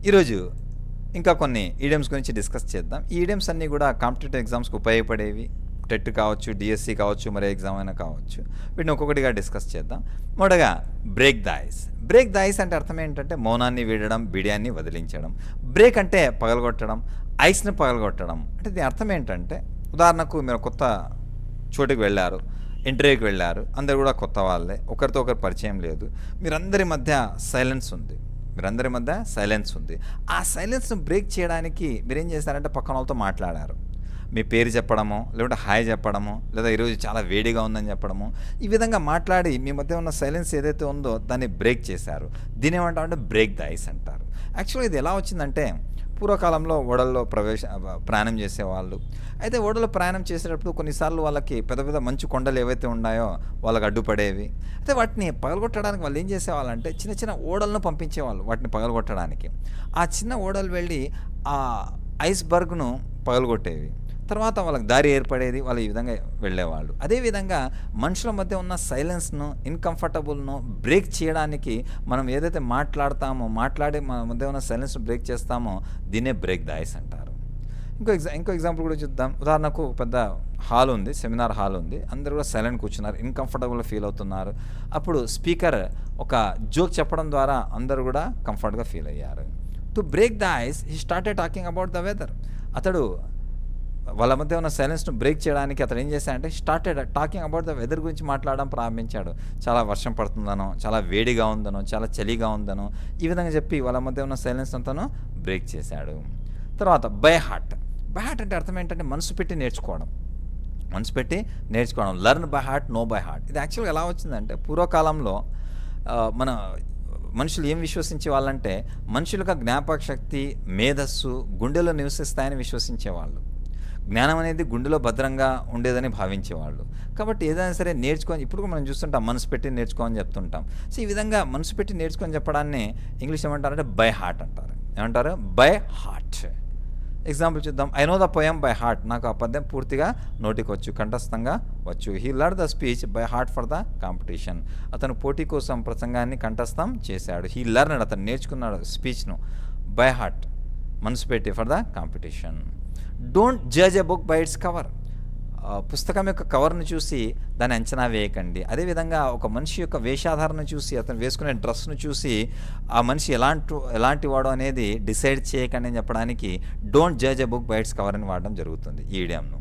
ఈరోజు ఇంకా కొన్ని ఈడియమ్స్ గురించి డిస్కస్ చేద్దాం. ఈ ఈడియమ్స్ అన్నీ కూడా కాంపిటేటివ్ ఎగ్జామ్స్కి ఉపయోగపడేవి. టెట్ కావచ్చు, డిఎస్సి కావచ్చు, మరే ఎగ్జామ్ అయినా కావచ్చు. వీటిని ఒక్కొక్కటిగా డిస్కస్ చేద్దాం. మొదటగా break the ice. Break the ice అంటే అర్థం ఏంటంటే మౌనాన్ని వీడడం, బిడియాన్ని వదిలించడం. బ్రేక్ అంటే పగలగొట్టడం, ఐస్ని పగలగొట్టడం. అంటే దీని అర్థం ఏంటంటే, ఉదాహరణకు మీరు కొత్త చోటుకి వెళ్ళారు, ఇంటర్వ్యూకి వెళ్ళారు, అందరు కూడా కొత్త వాళ్ళే, ఒకరితో ఒకరు పరిచయం లేదు, మీరందరి మధ్య సైలెన్స్ ఉంది. ఆ సైలెన్స్ను బ్రేక్ చేయడానికి మీరేం చేశారంటే పక్కన వాళ్ళతో మాట్లాడారు. మీ పేరు చెప్పడము, లేకుంటే హాయ్ చెప్పడము, లేదా ఈరోజు చాలా వేడిగా ఉందని చెప్పడము, ఈ విధంగా మాట్లాడి మీ మధ్య ఉన్న సైలెన్స్ ఏదైతే ఉందో దాన్ని బ్రేక్ చేశారు. దీని ఏమంటారంటే బ్రేక్ ద ఐస్ అంటారు. యాక్చువల్గా ఇది ఎలా వచ్చిందంటే, పూర్వకాలంలో ఓడల్లో ప్రయాణం చేసేవాళ్ళు. అయితే ఓడలో ప్రయాణం చేసేటప్పుడు కొన్నిసార్లు వాళ్ళకి పెద్ద పెద్ద మంచు కొండలు ఏవైతే ఉన్నాయో వాళ్ళకి అడ్డుపడేవి. అయితే వాటిని పగలగొట్టడానికి వాళ్ళు ఏం చేసేవాళ్ళంటే చిన్న చిన్న ఓడలను పంపించేవాళ్ళు వాటిని పగలగొట్టడానికి. ఆ చిన్న ఓడలు వెళ్ళి ఆ ఐస్బర్గ్ను పగలగొట్టేవి. తర్వాత వాళ్ళకి దారి ఏర్పడేది, వాళ్ళు ఈ విధంగా వెళ్ళేవాళ్ళు. అదేవిధంగా మనుషుల మధ్య ఉన్న సైలెన్స్ను, ఇన్కంఫర్టబుల్ను బ్రేక్ చేయడానికి మనం ఏదైతే మాట్లాడి మన మధ్య ఉన్న సైలెన్స్ను బ్రేక్ చేస్తామో దీన్నే బ్రేక్ ద ఐస్ అంటారు. ఇంకో ఎగ్జాంపుల్ కూడా చూద్దాం. ఉదాహరణకు పెద్ద హాల్ ఉంది, సెమినార్ హాల్ ఉంది, అందరూ కూడా సైలెంట్ కూర్చున్నారు, ఇన్కంఫర్టబుల్గా ఫీల్ అవుతున్నారు. అప్పుడు స్పీకర్ ఒక జోక్ చెప్పడం ద్వారా అందరూ కూడా కంఫర్ట్గా ఫీల్ అయ్యారు. To break the ice he started talking about the weather. అతడు వాళ్ళ మధ్య ఉన్న సైలెన్స్ను బ్రేక్ చేయడానికి అతను ఏం చేశాడంటే started talking about the weather గురించి మాట్లాడడం ప్రారంభించాడు. చాలా వర్షం పడుతుందనో, చాలా వేడిగా ఉందనో, చాలా చలిగా ఉందనో, ఈ విధంగా చెప్పి వాళ్ళ మధ్య ఉన్న సైలెన్స్ అంతాను బ్రేక్ చేశాడు. తర్వాత బై హార్ట్ అంటే అర్థం ఏంటంటే మనసు పెట్టి నేర్చుకోవడం. Learn by heart, know by heart. ఇది యాక్చువల్గా ఎలా వచ్చిందంటే, పూర్వకాలంలో మన మనుషులు ఏం విశ్వసించే వాళ్ళంటే, మనుషులకు జ్ఞాపక శక్తి, మేధస్సు గుండెలో నివసిస్తాయని విశ్వసించేవాళ్ళు. జ్ఞానం అనేది గుండెలో భద్రంగా ఉండేదని భావించేవాళ్ళు. కాబట్టి ఏదైనా సరే నేర్చుకొని, ఇప్పుడు మనం చూస్తుంటాం మనసు పెట్టి నేర్చుకోమని చెప్తుంటాం. సో ఈ విధంగా మనసు పెట్టి నేర్చుకొని చెప్పడాన్ని ఇంగ్లీష్ ఏమంటారంటే బై హార్ట్ అంటారు. ఏమంటారు? By heart. ఎగ్జాంపుల్ చూద్దాం. I know the poem by heart. నాకు ఆ పద్యం పూర్తిగా నోటికి వచ్చు, కంఠస్థంగా వచ్చు. He learn the speech by heart for the competition. అతను పోటీ కోసం ప్రసంగాన్ని కంఠస్థం చేశాడు. హీ లర్న్, అతను నేర్చుకున్నాడు స్పీచ్ను బై హార్ట్, మనసు పెట్టి, for the competition. Don't judge a book by its cover. పుస్తకం యొక్క కవర్ను చూసి దాన్ని అంచనా వేయకండి. అదేవిధంగా ఒక మనిషి యొక్క వేషాధారణ చూసి, అతను వేసుకునే డ్రెస్ను చూసి ఆ మనిషి ఎలాంటి వాడు అనేది డిసైడ్ చేయకండి అని చెప్పడానికి don't judge a book by its cover అని వాడడం జరుగుతుంది ఈ ఈడియంను.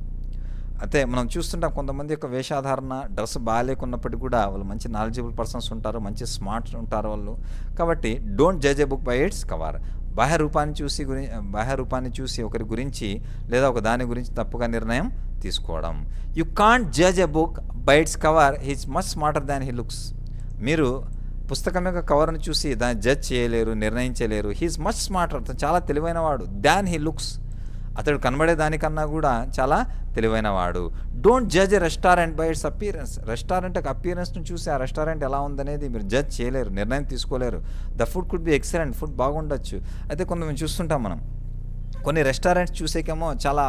అయితే మనం చూస్తుంటాం కొంతమంది యొక్క వేషాధారణ, డ్రెస్ బాగాలేకున్నప్పటికీ కూడా వాళ్ళు మంచి నాలెడ్జబుల్ పర్సన్స్ ఉంటారు, మంచి స్మార్ట్ ఉంటారు వాళ్ళు. కాబట్టి don't judge a book by its cover. బాహ్య రూపాన్ని చూసి ఒకరి గురించి లేదా ఒక దాని గురించి తప్పుగా నిర్ణయం తీసుకోవడం. You can't judge a book by its cover, he's much smarter than he looks. మీరు పుస్తకం యొక్క కవర్ను చూసి దాన్ని జడ్జ్ చేయలేరు, నిర్ణయించలేరు. హీస్ మచ్ స్మార్టర్, అతను చాలా తెలివైనవాడు, దాన్ హీ లుక్స్. అతడు కనబడే దానికన్నా కూడా చాలా తెలివైనవాడు. Don't judge a restaurant by its appearance. Restaurant యొక్క అపియరెన్స్ను చూసి ఆ రెస్టారెంట్ ఎలా ఉందనేది మీరు జడ్జ్ చేయలేరు, నిర్ణయం తీసుకోలేరు. The food could be excellent, food బాగుండొచ్చు. అయితే కొంతమంది చూస్తుంటాం మనం, కొన్ని రెస్టారెంట్స్ చూసేకేమో చాలా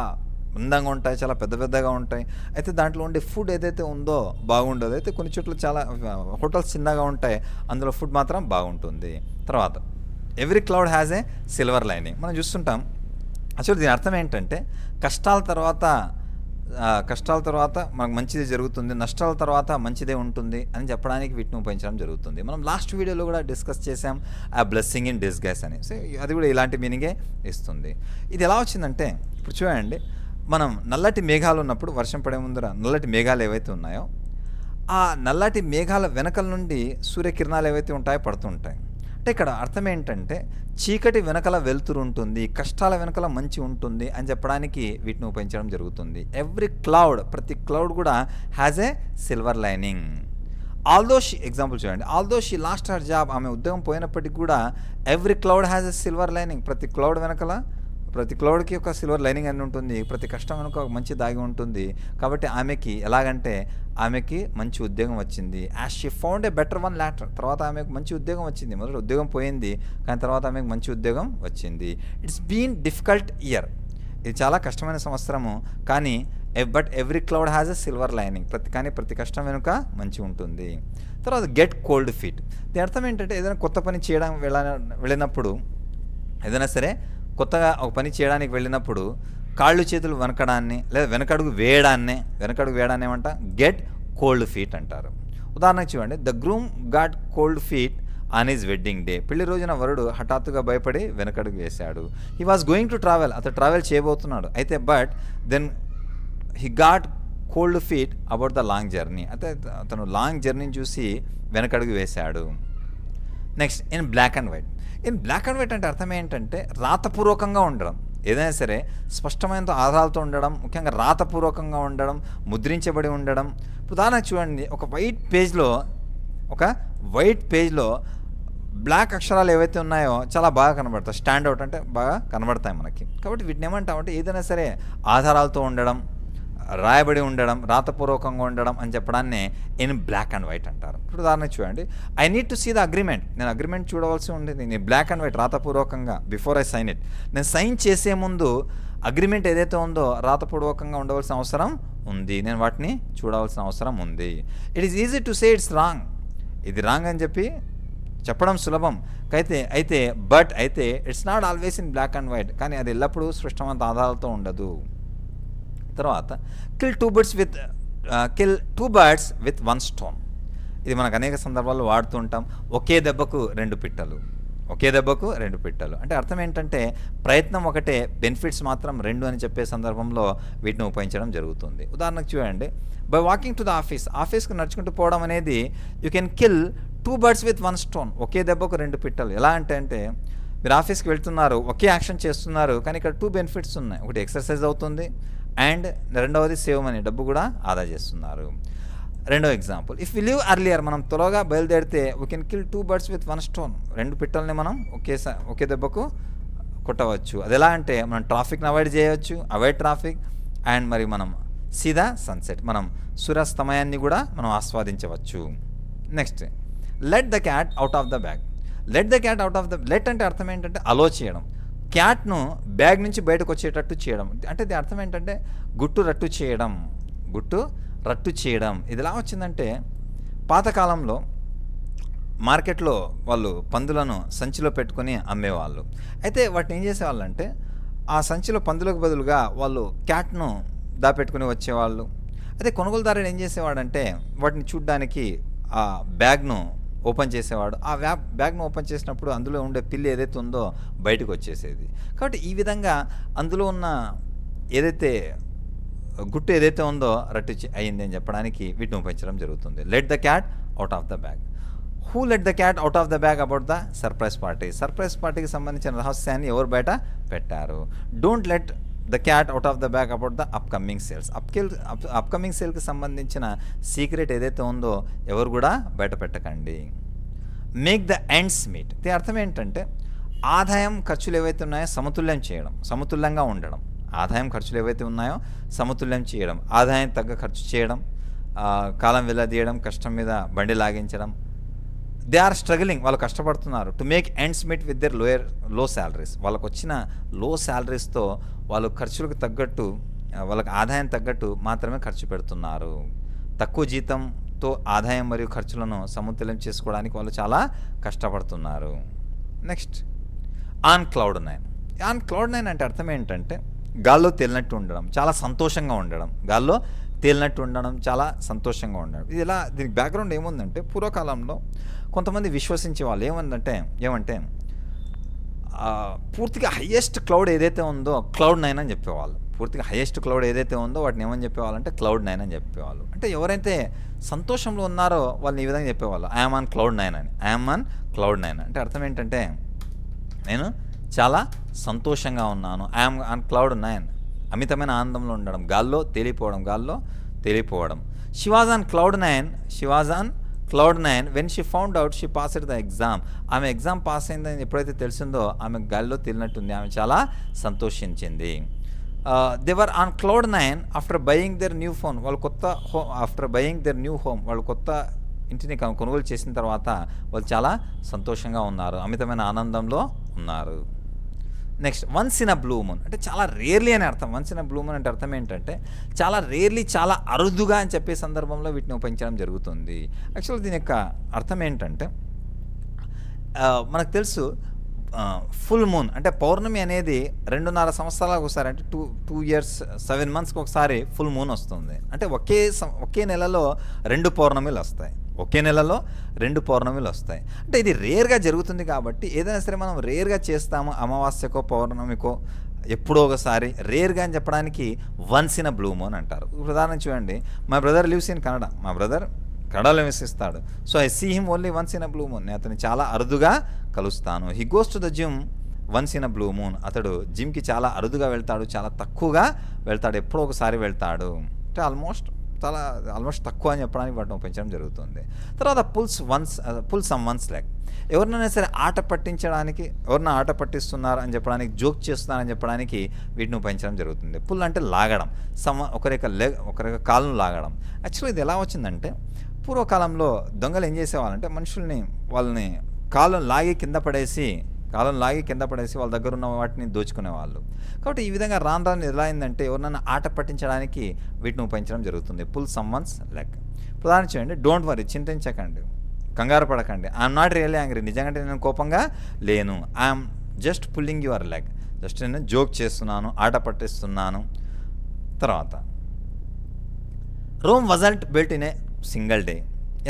అందంగా ఉంటాయి, చాలా పెద్దగా ఉంటాయి. అయితే దాంట్లో ఉండే ఫుడ్ ఏదైతే ఉందో బాగుండదు. అయితే కొన్ని చోట్ల చాలా హోటల్స్ చిన్నగా ఉంటాయి, అందులో ఫుడ్ మాత్రం బాగుంటుంది. తర్వాత every cloud has a silver lining. మనం చూస్తుంటాం. అసలు దీని అర్థం ఏంటంటే, కష్టాల తర్వాత మనకు మంచిది జరుగుతుంది, నష్టాల తర్వాత మంచిదే ఉంటుంది అని చెప్పడానికి వీటిని ఉపయోగించడం జరుగుతుంది. మనం లాస్ట్ వీడియోలో కూడా డిస్కస్ చేసాం ఆ బ్లెస్సింగ్ ఇన్ డిస్గైస్ అని. సో అది కూడా ఇలాంటి మీనింగే ఇస్తుంది. ఇది ఎలా వచ్చిందంటే, ఇప్పుడు చూడండి, మనం నల్లటి మేఘాలు ఉన్నప్పుడు, వర్షం పడే ముందర నల్లటి మేఘాలు ఏవైతే ఉన్నాయో ఆ నల్లటి మేఘాల వెనకల నుండి సూర్యకిరణాలు ఏవైతే ఉంటాయో పడుతుంటాయి. అంటే ఇక్కడ అర్థం ఏంటంటే, చీకటి వెనకల వెలుతురు ఉంటుంది, కష్టాల వెనకల మంచి ఉంటుంది అని చెప్పడానికి వీటిని ఉపయోగించడం జరుగుతుంది. ఎవ్రీ క్లౌడ్, ప్రతి క్లౌడ్ కూడా has a silver lining. Example చూడండి. Although she lost her job, ఆమె ఉద్యోగం పోయినప్పటికీ కూడా every cloud has a silver lining. ప్రతి క్లౌడ్కి ఒక సిల్వర్ లైనింగ్ అని ఉంటుంది, ప్రతి కష్టం వెనుక ఒక మంచి దాగి ఉంటుంది. కాబట్టి ఆమెకి మంచి ఉద్యోగం వచ్చింది. As she found a better one later. తర్వాత ఆమెకు మంచి ఉద్యోగం వచ్చింది. మొదట ఉద్యోగం పోయింది, కానీ తర్వాత ఆమెకు మంచి ఉద్యోగం వచ్చింది. It's been difficult year. ఇది చాలా కష్టమైన సంవత్సరము, కానీ but every cloud has a silver lining. ప్రతి కష్టం వెనుక మంచి ఉంటుంది. తర్వాత గెట్ కోల్డ్ ఫీట్. దీని అర్థం ఏంటంటే, ఏదైనా కొత్త పని చేయడం వెళ్ళినప్పుడు ఏదైనా సరే కొత్తగా ఒక పని చేయడానికి వెళ్ళినప్పుడు కాళ్ళు చేతులు వనకడాన్ని లేదా వెనకడుగు వేయడాన్ని ఏమంట గెట్ కోల్డ్ ఫీట్ అంటారు. ఉదాహరణకు చూడండి, the groom got cold feet on his wedding day. పెళ్లి రోజున వరుడు హఠాత్తుగా భయపడి వెనకడుగు వేశాడు. He was going to travel, అతను ట్రావెల్ చేయబోతున్నాడు. అయితే but then he got cold feet about the long journey. అయితే అతను లాంగ్ జర్నీని చూసి వెనకడుగు వేశాడు. Next, in black and white. In black and white అంటే అర్థం ఏంటంటే రాతపూర్వకంగా ఉండడం. ఏదైనా సరే స్పష్టమైన ఆధారాలతో ఉండడం, ముఖ్యంగా రాతపూర్వకంగా ఉండడం, ముద్రించబడి ఉండడం. ఉదాహరణకు చూడండి, ఒక వైట్ పేజ్లో బ్లాక్ అక్షరాలు ఏవైతే ఉన్నాయో చాలా బాగా కనబడతాయి. స్టాండ్ అవుట్ అంటే బాగా కనబడతాయి మనకి. కాబట్టి వీటిని ఏమంటామంటే ఏదైనా సరే ఆధారాలతో ఉండడం, రాయబడి ఉండడం, రాతపూర్వకంగా ఉండడం అని చెప్పడాన్ని ఇన్ బ్లాక్ అండ్ వైట్ అంటారు. ఇప్పుడు ఉదాహరణకు చూడండి, I need to see the agreement. నేను అగ్రిమెంట్ చూడవలసి ఉండేది. నేను బ్లాక్ అండ్ వైట్ రాతపూర్వకంగా బిఫోర్ ఐ సైన్ ఇట్. నేను సైన్ చేసే ముందు అగ్రిమెంట్ ఏదైతే ఉందో రాతపూర్వకంగా ఉండవలసిన అవసరం ఉంది. నేను వాటిని చూడవలసిన అవసరం ఉంది. It is easy to say it's wrong. ఇది రాంగ్ అని చెప్పడం సులభం. అయితే it's not always in black and white. కానీ అది ఎల్లప్పుడూ స్పష్టమైన ఆధారాలతో ఉండదు. తర్వాత kill two birds with one stone. ఇది మనకు అనేక సందర్భాల్లో వాడుతూ ఉంటాం. ఒకే దెబ్బకు రెండు పిట్టలు. అంటే అర్థం ఏంటంటే ప్రయత్నం ఒకటే, బెనిఫిట్స్ మాత్రం రెండు అని చెప్పే సందర్భంలో వీటిని ఉపయోగించడం జరుగుతుంది. ఉదాహరణకు చూడండి, బై వాకింగ్ టు ద ఆఫీస్కి నడుచుకుంటూ పోవడం అనేది you can kill two birds with one stone. ఒకే దెబ్బకు రెండు పిట్టలు. ఎలా అంటే మీరు ఆఫీస్కి వెళ్తున్నారు, ఒకే యాక్షన్ చేస్తున్నారు, కానీ ఇక్కడ టూ బెనిఫిట్స్ ఉన్నాయి. ఒకటి ఎక్సర్సైజ్ అవుతుంది, అండ్ రెండవది సేవ్ మనీ, డబ్బు కూడా ఆదా చేస్తున్నారు. రెండో example, if we leave earlier, మనం త్వరగా బయలుదేరితే we can kill two birds with one stone. రెండు పిట్టల్ని మనం ఒకే దెబ్బకు కొట్టవచ్చు. అది ఎలా అంటే మనం ట్రాఫిక్ని అవాయిడ్ ట్రాఫిక్, అండ్ మరి మనం సీదా సన్సెట్, మనం సూర్యాస్తమయాన్ని కూడా మనం ఆస్వాదించవచ్చు. Next, let the cat out of the bag. Let అంటే అర్థం ఏంటంటే అలో చేయడం. క్యాట్ను బ్యాగ్ నుంచి బయటకు వచ్చేటట్టు చేయడం. అంటే ఇది అర్థం ఏంటంటే గుట్టు రట్టు చేయడం. ఇది ఎలా వచ్చిందంటే పాతకాలంలో మార్కెట్లో వాళ్ళు పందులను సంచిలో పెట్టుకొని అమ్మేవాళ్ళు. అయితే వాటిని ఏం చేసేవాళ్ళు అంటే ఆ సంచిలో పందులకు బదులుగా వాళ్ళు క్యాట్ను దాపెట్టుకుని వచ్చేవాళ్ళు. అయితే కొనుగోలుదారుడు ఏం చేసేవాడంటే వాటిని చూడ్డానికి ఆ బ్యాగ్ను ఓపెన్ చేసేవాడు. ఆ బ్యాగ్ను ఓపెన్ చేసినప్పుడు అందులో ఉండే పిల్లి ఏదైతే ఉందో బయటకు వచ్చేసేది. కాబట్టి ఈ విధంగా అందులో ఉన్న గుట్టు ఏదైతే ఉందో రట్టు అయింది అని చెప్పడానికి వీటిని ఉపయోగించడం జరుగుతుంది. Let the cat out of the bag. Who let the cat out of the bag about the surprise పార్టీకి సంబంధించిన రహస్యాన్ని ఎవరు బయట పెట్టారు. Don't let the cat out of the bag about the upcoming sales. Upcoming సేల్కి సంబంధించిన secret ఏదైతే ఉందో ఎవరు కూడా బయట పెట్టకండి. Make the ends meet. దీని అర్థం ఏంటంటే ఆదాయం ఖర్చులు ఏవైతే ఉన్నాయో సమతుల్యంగా ఉండడం. ఆదాయం ఖర్చులు ఏవైతే ఉన్నాయో సమతుల్యం చేయడం, ఆదాయం తగ్గ ఖర్చు చేయడం, కాలం వెల్లదీయడం, కష్టం మీద బండి లాగించడం. దే ఆర్ స్ట్రగలింగ్, వాళ్ళు కష్టపడుతున్నారు. To make ends meet with their లో శాలరీస్. వాళ్ళకు వచ్చిన లో శాలరీస్తో వాళ్ళు ఖర్చులకు తగ్గట్టు, వాళ్ళకి ఆదాయం తగ్గట్టు మాత్రమే ఖర్చు పెడుతున్నారు. తక్కువ జీతంతో ఆదాయం మరియు ఖర్చులను సమతుల్యం చేసుకోవడానికి వాళ్ళు చాలా కష్టపడుతున్నారు. నెక్స్ట్, ఆన్ క్లౌడ్ నైన్ అంటే అర్థం ఏంటంటే గాల్లో తేలినట్టు ఉండడం, చాలా సంతోషంగా ఉండడం. ఇది ఇలా, దీనికి బ్యాక్గ్రౌండ్ ఏముందంటే పూర్వకాలంలో కొంతమంది విశ్వసించే వాళ్ళు ఏమంటే పూర్తిగా హయ్యెస్ట్ క్లౌడ్ ఏదైతే ఉందో క్లౌడ్ నైన్ అని చెప్పేవాళ్ళు. వాటిని ఏమని చెప్పేవాళ్ళు అంటే క్లౌడ్ నైన్ అని చెప్పేవాళ్ళు. అంటే ఎవరైతే సంతోషంలో ఉన్నారో వాళ్ళని ఈ విధంగా చెప్పేవాళ్ళు, ఐఎమ్ ఆన్ క్లౌడ్ నైన్ అంటే అర్థం ఏంటంటే నేను చాలా సంతోషంగా ఉన్నాను. ఐఎమ్ ఆన్ క్లౌడ్ నైన్, అమితమైన ఆనందంలో ఉండడం, గాల్లో తేలిపోవడం. She was on cloud nine when she found out she passed the exam. ఆమె ఎగ్జామ్ పాస్ అయిందని ఎప్పుడైతే తెలిసిందో ఆమె గాల్లో తేలినట్టుంది, ఆమె చాలా సంతోషించింది. They were on cloud nine after buying their new phone. వాళ్ళు కొత్త ఇంటిని కొనుగోలు చేసిన తర్వాత వాళ్ళు చాలా సంతోషంగా ఉన్నారు, అమితమైన ఆనందంలో ఉన్నారు. Next, once in a blue moon అంటే చాలా రేర్లీ అని అర్థం. Once in a blue moon అంటే అర్థం ఏంటంటే చాలా రేర్లీ, చాలా అరుదుగా అని చెప్పే సందర్భంలో వీటిని ఉపయోగించడం జరుగుతుంది. యాక్చువల్గా దీని యొక్క అర్థం ఏంటంటే మనకు తెలుసు ఫుల్ మూన్ అంటే పౌర్ణమి అనేది 2.5 సంవత్సరాలకు ఒకసారి, అంటే 2 ఇయర్స్ 7 మంత్స్కి ఒకసారి ఫుల్ మూన్ వస్తుంది. అంటే ఒకే నెలలో 2 పౌర్ణమిలు వస్తాయి. ఒకే నెలలో 2 పౌర్ణమిలు వస్తాయి. అంటే ఇది రేర్గా జరుగుతుంది కాబట్టి ఏదైనా సరే మనం రేర్గా చేస్తాము, అమావాస్యకో పౌర్ణమికో ఎప్పుడో ఒకసారి, రేర్గా అని చెప్పడానికి once in a blue moon అంటారు. ఉదాహరణ చూడండి, my brother lives in Canada. మా బ్రదర్ కన్నడలో నివసిస్తాడు. So I see him only once in a blue moon. నేను అతన్ని చాలా అరుదుగా కలుస్తాను. He goes to the gym once in a blue moon. అతడు జిమ్కి చాలా అరుదుగా వెళ్తాడు, చాలా తక్కువగా వెళ్తాడు, ఎప్పుడో ఒకసారి వెళ్తాడు. అంటే ఆల్మోస్ట్ తక్కువ అని చెప్పడానికి వాటిని ఉపయోగించడం జరుగుతుంది. తర్వాత పుల్ సమ్ వన్స్ లెగ్. ఎవరినైనా సరే ఆట పట్టించడానికి, ఎవరిన ఆట పట్టిస్తున్నారు అని చెప్పడానికి, జోక్ చేస్తున్నారని చెప్పడానికి వీటిని ఉపయోగించడం జరుగుతుంది. పుల్ అంటే లాగడం, ఒకరి యొక్క కాళ్ళను లాగడం. యాక్చువల్లీ ఇది ఎలా వచ్చిందంటే, పూర్వకాలంలో దొంగలు ఏం చేసేవాళ్ళంటే వాళ్ళని కాళ్ళను లాగి కింద పడేసి వాళ్ళ దగ్గర ఉన్న వాటిని దోచుకునేవాళ్ళు. కాబట్టి ఈ విధంగా రాను ఎలా అయిందంటే, ఎవరినైనా ఆట పట్టించడానికి వీటిని ఉపయోగించడం జరుగుతుంది. Pull someone's leg. ఉదాహరణ చేయండి, డోంట్ వరీ, చింతించకండి, కంగారు పడకండి. ఐఎమ్ నాట్ రియల్లీ యాంగ్రీ, నిజంగా నేను కోపంగా లేను. I'm just pulling your leg, just నేను జోక్ చేస్తున్నాను, ఆట పట్టిస్తున్నాను. తర్వాత Rome wasn't built in a single day.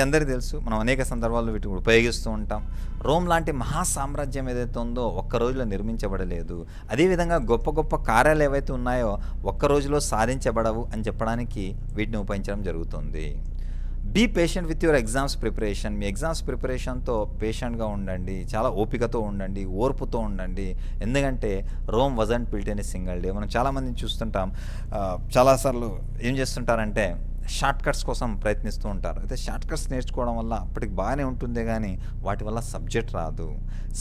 అందరికీ తెలుసు, మనం అనేక సందర్భాల్లో వీటిని ఉపయోగిస్తూ ఉంటాం. రోమ్ లాంటి మహా సామ్రాజ్యం ఏదైతే ఉందో ఒక్క రోజులో నిర్మించబడలేదు. అదేవిధంగా గొప్ప గొప్ప కార్యాలు ఏవైతే ఉన్నాయో ఒక్క రోజులో సాధించబడవు అని చెప్పడానికి వీటిని ఉపయోగించడం జరుగుతుంది. Be patient with your exams preparation. మీ ఎగ్జామ్స్ ప్రిపరేషన్తో పేషెంట్గా ఉండండి, చాలా ఓపికతో ఉండండి, ఓర్పుతో ఉండండి. ఎందుకంటే Rome wasn't built in a single day. మనం చాలామందిని చూస్తుంటాం, చాలాసార్లు ఏం చేస్తుంటారంటే షార్ట్ కట్స్ కోసం ప్రయత్నిస్తూ ఉంటారు. అయితే షార్ట్ కట్స్ నేర్చుకోవడం వల్ల అప్పటికి బాగానే ఉంటుంది, కానీ వాటి వల్ల సబ్జెక్ట్ రాదు.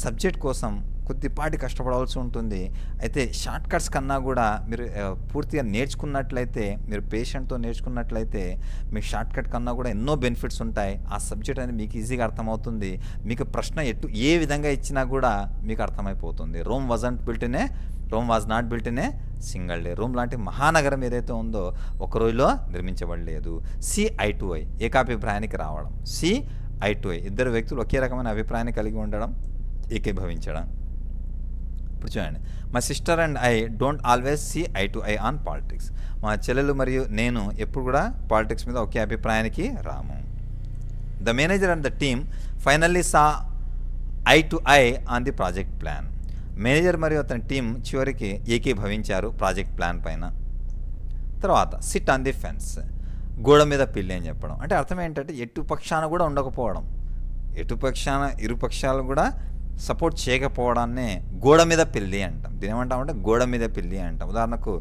సబ్జెక్ట్ కోసం కొద్దిపాటి కష్టపడవలసి ఉంటుంది. అయితే షార్ట్ కట్స్ కన్నా కూడా మీరు పూర్తిగా నేర్చుకున్నట్లయితే, మీరు పేషెంట్తో నేర్చుకున్నట్లయితే మీకు షార్ట్ కట్ కన్నా కూడా ఎన్నో బెనిఫిట్స్ ఉంటాయి. ఆ సబ్జెక్ట్ అనేది మీకు ఈజీగా అర్థమవుతుంది. మీకు ప్రశ్న ఏ విధంగా ఇచ్చినా కూడా మీకు అర్థమైపోతుంది. Rome was not built in a single day. Rome లాంటి మహానగరం ఏదైతే ఉందో ఒక రోజులో నిర్మించబడలేదు. CI2I, ఏకాభిప్రాయానికి రావడం. CI2I, ఇద్దరు వ్యక్తులు ఒకే రకమైన అభిప్రాయాన్ని కలిగి ఉండడం, ఏకీభవించడం. ఇప్పుడు చూడండి, my sister and I don't always CI2I on politics. మా చెల్లెలు మరియు నేను ఎప్పుడు కూడా పాలిటిక్స్ మీద ఒకే అభిప్రాయానికి రాము. The manager and the team finally saw I2I on the project plan. Manager మరియు అతని టీం చివరికి ఏకీభవించారు ప్రాజెక్ట్ ప్లాన్ పైన. తర్వాత సిట్ ఆన్ ది ఫెన్స్, గోడ మీద పిల్లి అని చెప్పడం. అంటే అర్థం ఏంటంటే ఎటు పక్షాన కూడా ఉండకపోవడం, ఇరు పక్షాలు కూడా సపోర్ట్ చేయకపోవడాన్నే గోడ మీద పిల్లి అంటాం. దీని ఏమంటామంటే గోడ మీద పిల్లి అంటాం. ఉదాహరణకు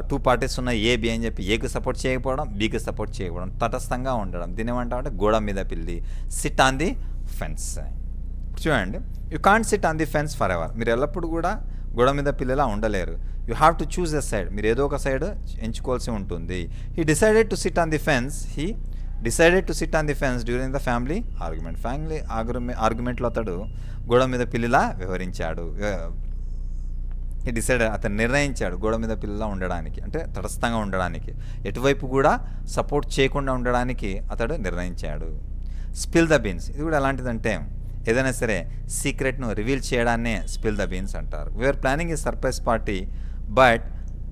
2 పార్టీస్ ఉన్న A, B అని చెప్పి ఏకి సపోర్ట్ చేయకపోవడం, Bకి సపోర్ట్ చేయకపోవడం, తటస్థంగా ఉండడం. దీని ఏమంటామంటే గోడ మీద పిల్లి. Sit on the fence. చూడండి, you can't sit on the fence forever. మీరు ఎల్లప్పుడూ కూడా గోడ మీద పిల్లలా ఉండలేరు. You have to choose a side. మీరు ఏదో ఒక సైడ్ ఎంచుకోవాల్సి ఉంటుంది. He decided to sit on the fence during the family ఆర్గ్యుమెంట్లో అతడు గోడ మీద పిల్లిలా వ్యవహరించాడు. అతను నిర్ణయించాడు గోడ మీద పిల్లలా ఉండడానికి, అంటే తటస్థంగా ఉండడానికి, ఎటువైపు కూడా సపోర్ట్ చేయకుండా ఉండడానికి అతడు నిర్ణయించాడు. స్పిల్ ద బీన్స్, ఇది కూడా ఎలాంటిదంటే ఏదైనా సరే సీక్రెట్ను రివీల్ చేయడాన్నే స్పిల్ ద బీన్స్ అంటారు. We are planning a surprise party but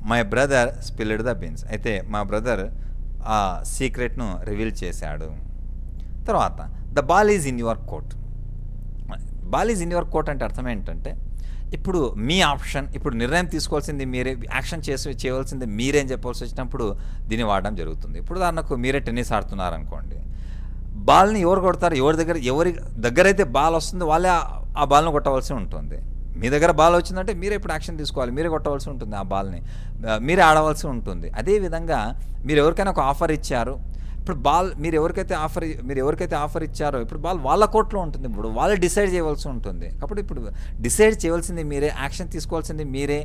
my brother spilled the beans. అయితే మా బ్రదర్ ఆ సీక్రెట్ను రివీల్ చేశాడు. తర్వాత the ball is in your court. Ball is in your court అంటే అర్థం ఏంటంటే, ఇప్పుడు మీ ఆప్షన్, ఇప్పుడు నిర్ణయం తీసుకోవాల్సింది మీరే, యాక్షన్ చేయవలసింది మీరే అని చెప్పాల్సి వచ్చినప్పుడు దీన్ని వాడడం జరుగుతుంది. ఇప్పుడు ఉదాహరణకు మీరే టెన్నిస్ ఆడుతున్నారనుకోండి, బాల్ని ఎవరు కొడతారు, ఎవరి దగ్గర అయితే బాల్ వస్తుందో వాళ్ళే ఆ బాల్ను కొట్టవలసి ఉంటుంది. మీ దగ్గర బాల్ వచ్చిందంటే మీరే ఇప్పుడు యాక్షన్ తీసుకోవాలి, మీరే కొట్టవలసి ఉంటుంది, ఆ బాల్ని మీరే ఆడవలసి ఉంటుంది. అదేవిధంగా మీరు ఎవరికైనా ఒక ఆఫర్ ఇచ్చారు, ఇప్పుడు బాల్ మీరు ఎవరికైతే ఆఫర్ ఇచ్చారో ఇప్పుడు బాల్ వాళ్ళ కోర్టులో ఉంటుంది, ఇప్పుడు వాళ్ళు డిసైడ్ చేయవలసి ఉంటుంది. కాబట్టి ఇప్పుడు డిసైడ్ చేయవలసింది మీరే, యాక్షన్ తీసుకోవాల్సింది మీరే,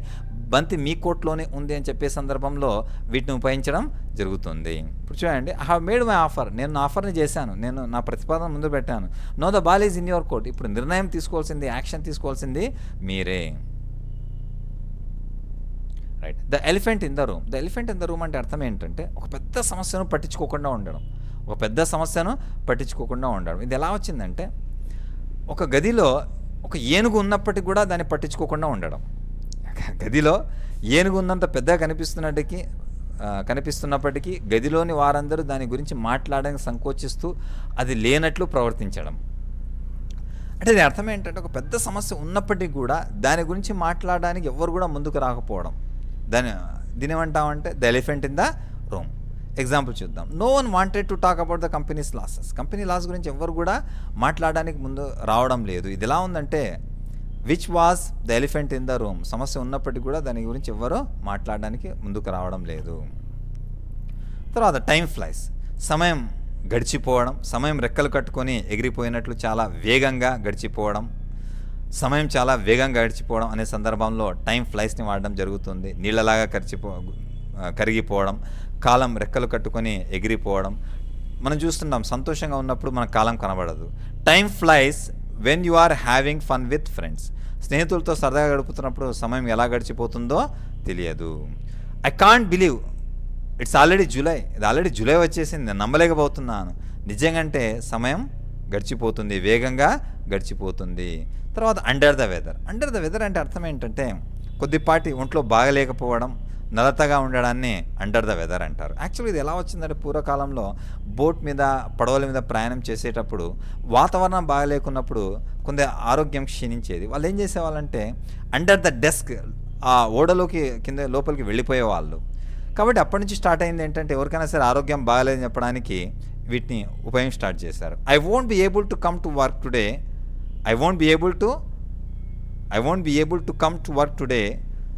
బంతి మీ కోర్టులోనే ఉంది అని చెప్పే సందర్భంలో వీటిని ఉపయోగించడం జరుగుతుంది. ఇప్పుడు చూడండి, I have made my offer, నేను నా ఆఫర్ని చేశాను, నేను నా ప్రతిపాదన ముందు పెట్టాను. Know the ball is in your court, ఇప్పుడు నిర్ణయం తీసుకోవాల్సింది, యాక్షన్ తీసుకోవాల్సింది మీరే. Right. The elephant in the room అంటే అర్థం ఏంటంటే ఒక పెద్ద సమస్యను పట్టించుకోకుండా ఉండడం. ఇది ఎలా వచ్చిందంటే, ఒక గదిలో ఒక ఏనుగు ఉన్నప్పటికీ కూడా దాన్ని పట్టించుకోకుండా ఉండడం. గదిలో ఏనుగు ఉన్నంత పెద్దగా కనిపిస్తున్నప్పటికీ గదిలోని వారందరూ దాని గురించి మాట్లాడడానికి సంకోచిస్తూ అది లేనట్లు ప్రవర్తించడం. అంటే దీని అర్థం ఏంటంటే ఒక పెద్ద సమస్య ఉన్నప్పటికీ కూడా దాని గురించి మాట్లాడడానికి ఎవరు కూడా ముందుకు రాకపోవడం. దీని ఏమంటామంటే the elephant in the room. Example చూద్దాం. No one wanted to talk about the companies losses. Company loss గురించి ఎవరు కూడా మాట్లాడడానికి ముందు రావడం లేదు. ఇది ఎలా ఉందంటే which was the elephant in the room. సమస్య ఉన్నప్పటికీ కూడా దాని గురించి ఎవరో మాట్లాడడానికి ముందుకు రావడం లేదు. తర్వాత టైం ఫ్లైస్. సమయం గడిచిపోవడం. సమయం రెక్కలు కట్టుకొని ఎగిరిపోయినట్లు చాలా వేగంగా గడిచిపోవడం. సమయం చాలా వేగంగా గడిచిపోవడం అనే సందర్భంలో టైం ఫ్లైస్ని వాడడం జరుగుతుంది. నీళ్ళలాగా కరిగిపోవడం, కాలం రెక్కలు కట్టుకొని ఎగిరిపోవడం. మనం చూస్తున్నాం సంతోషంగా ఉన్నప్పుడు మన కాలం కనబడదు. Time flies when you are having fun with friends. స్నేహితులతో సరదాగా గడుపుతున్నప్పుడు సమయం ఎలా గడిచిపోతుందో తెలియదు. I can't believe it's already July. ఇది ఆల్రెడీ జూలై వచ్చేసింది, నేను నమ్మలేకపోతున్నాను. నిజంగంటే సమయం గడిచిపోతుంది, వేగంగా గడిచిపోతుంది. తర్వాత under the weather. Under the weather అంటే అర్థం ఏంటంటే కొద్దిపాటి ఒంట్లో బాగలేకపోవడం, నలతగా ఉండడాన్ని అండర్ ద వెదర్ అంటారు. యాక్చువల్లీ ఇది ఎలా వచ్చిందంటే పూర్వకాలంలో బోట్ మీద, పడవల మీద ప్రయాణం చేసేటప్పుడు వాతావరణం బాగలేకున్నప్పుడు కొంత ఆరోగ్యం క్షీణించేది. వాళ్ళు ఏం చేసేవాళ్ళంటే అండర్ ద డెస్క్, ఆ ఓడలోకి కింద లోపలికి వెళ్ళిపోయేవాళ్ళు. కాబట్టి అప్పటి నుంచి స్టార్ట్ అయింది ఏంటంటే ఎవరికైనా సరే ఆరోగ్యం బాగలేదని చెప్పడానికి వీటిని ఉపయోగం స్టార్ట్ చేశారు. I won't be able to come to work today. I won't be able to come to work today.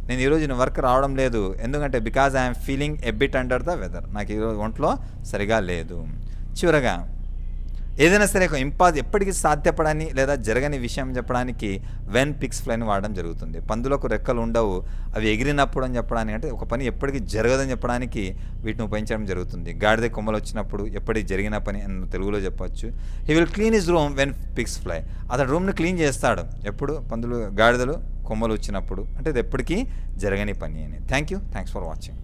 నేను ఈరోజు వర్క్ రావడం లేదు, ఎందుకంటే because I'm feeling a bit under the weather. నాకు ఈరోజు ఒంట్లో సరిగా లేదు. చివరగా ఏదైనా సరే ఒక ఎప్పటికీ సాధ్యపడని లేదా జరగని విషయం చెప్పడానికి వెన్ పిక్స్ ఫ్లైని వాడడం జరుగుతుంది. పందులకు రెక్కలు ఉండవు, అవి ఎగిరినప్పుడు అని చెప్పడానికి, అంటే ఒక పని ఎప్పటికీ జరగదని చెప్పడానికి వీటిని ఉపయోగించడం జరుగుతుంది. గాడిద కొమ్మలు వచ్చినప్పుడు ఎప్పటికి జరిగిన పని అని తెలుగులో చెప్పొచ్చు. He will clean his room when pigs fly. అతడు రూమ్ని క్లీన్ చేస్తాడు ఎప్పుడు గాడిదలు కొమ్మలు వచ్చినప్పుడు. అంటే ఇది ఎప్పటికీ జరగని పని అని. Thanks for watching.